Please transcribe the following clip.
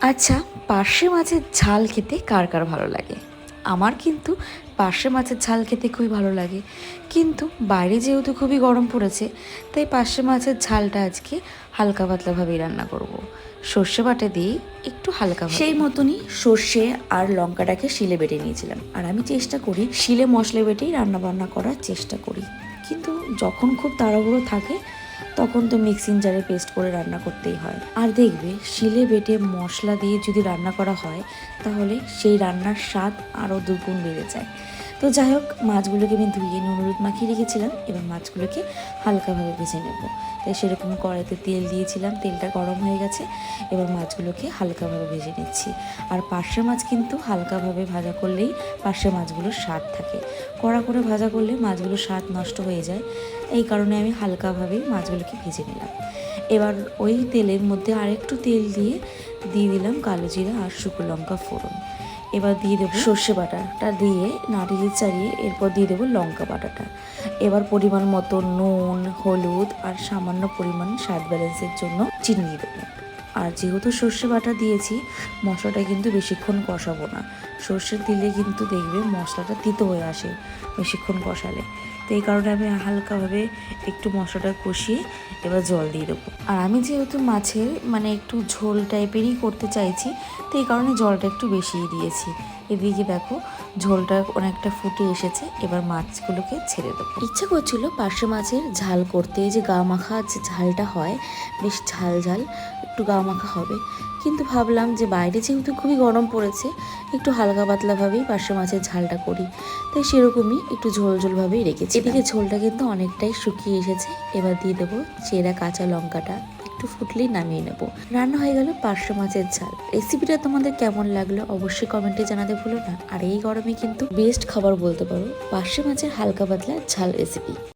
আচ্ছা, পার্শে মাছের ঝাল খেতে কার কার ভালো লাগে? আমার কিন্তু পার্শে মাছের ঝাল খেতে খুবই ভালো লাগে। কিন্তু বাইরে যেহেতু খুবই গরম পড়েছে, তাই পার্শে মাছের ঝালটা আজকে হালকা পাতলাভাবেই রান্না করব। সর্ষে বাটা দিয়ে একটু হালকা সেই মতনই সর্ষে আর লঙ্কাটাকে শিলে বেটে নিয়েছিলাম। আর আমি চেষ্টা করি শিলে মশলা বেটেই রান্না বান্না করার চেষ্টা করি। কিন্তু যখন খুব তাড়াহুড়ো থাকে তখন তো মিক্সিং জারে পেস্ট করে রান্না করতেই হয়। আর দেখবে শিলে বেটে মশলা দিয়ে যদি রান্না করা হয় তাহলে সেই রান্নার স্বাদ আরও দুগুণ বেড়ে যায়। তো যাই হোক, মাছগুলোকে আমি ধুয়ে নুন হলুদ মাখিয়ে রেখেছিলাম। এবার মাছগুলোকে হালকাভাবে ভেজে নেব। তাই সেরকম কড়াইতে তেল দিয়েছিলাম, তেলটা গরম হয়ে গেছে। এবার মাছগুলোকে হালকাভাবে ভেজে নিচ্ছি। আর পার্শে মাছ কিন্তু হালকাভাবে ভাজা করলেই পার্শে মাছগুলোর স্বাদ থাকে। কড়া করে ভাজা করলে মাছগুলোর স্বাদ নষ্ট হয়ে যায়। এই কারণে আমি হালকাভাবেই মাছগুলোকে ভেজে নিলাম। এবার ওই তেলের মধ্যে আরেকটু তেল দিয়ে দিলাম কালো জিরা আর শুকনো লঙ্কা ফোড়ন। এবার দিয়ে দেবো সর্ষে বাটাটা দিয়ে নাড়িয়ে চাড়িয়ে এরপর দিয়ে দেবো লঙ্কা বাটাটা। এবার পরিমাণ মতো নুন, হলুদ আর সামান্য পরিমাণ স্বাদ ব্যালেন্সের জন্য চিনি দিয়ে দেবো। আর যেহেতু সর্ষে বাটা দিয়েছি, মশলাটা কিন্তু বেশিক্ষণ কষাবো না। সর্ষে দিলে কিন্তু দেখবে মশলাটা তিতো হয়ে আসে বেশিক্ষণ কষালে। তো এই কারণে আমি হালকাভাবে একটু মশলাটা কষিয়ে এবার জল দিয়ে দেবো। আর আমি যেহেতু মাছের একটু ঝোল টাইপেরই করতে চাইছি, তো এই কারণে জলটা একটু বেশিই দিয়েছি। এদিকে দেখো ঝোলটা অনেকটা ফুটে এসেছে। এবার মাছগুলোকে ছেড়ে দেবো। ইচ্ছা করছিল পার্শে মাছের ঝাল করতে, যে গা মাখা যে ঝালটা হয়, বেশ ঝাল ঝাল একটু গা মাখা হবে। কিন্তু ভাবলাম যে বাইরে যেহেতু খুবই গরম পড়েছে, একটু হালকা পাতলাভাবেই পার্শে মাছের ঝালটা করি। তাই সেরকমই একটু ঝোল ঝোলভাবেই রেখেছি। এদিকে ঝোলটা কিন্তু অনেকটাই শুকিয়ে এসেছে। এবার দিয়ে দেবো চেরা কাঁচা লঙ্কাটা, একটু ফুটলেই নামিয়ে নেব। রান্না হয়ে গেল পার্শে মাছের ঝাল। রেসিপিটা তোমাদের কেমন লাগলো অবশ্যই কমেন্টে জানাতে ভুলো না। আর এই গরমে কিন্তু বেস্ট খাবার বলতে পারো পার্শে মাছের হালকা পাতলা ঝাল রেসিপি।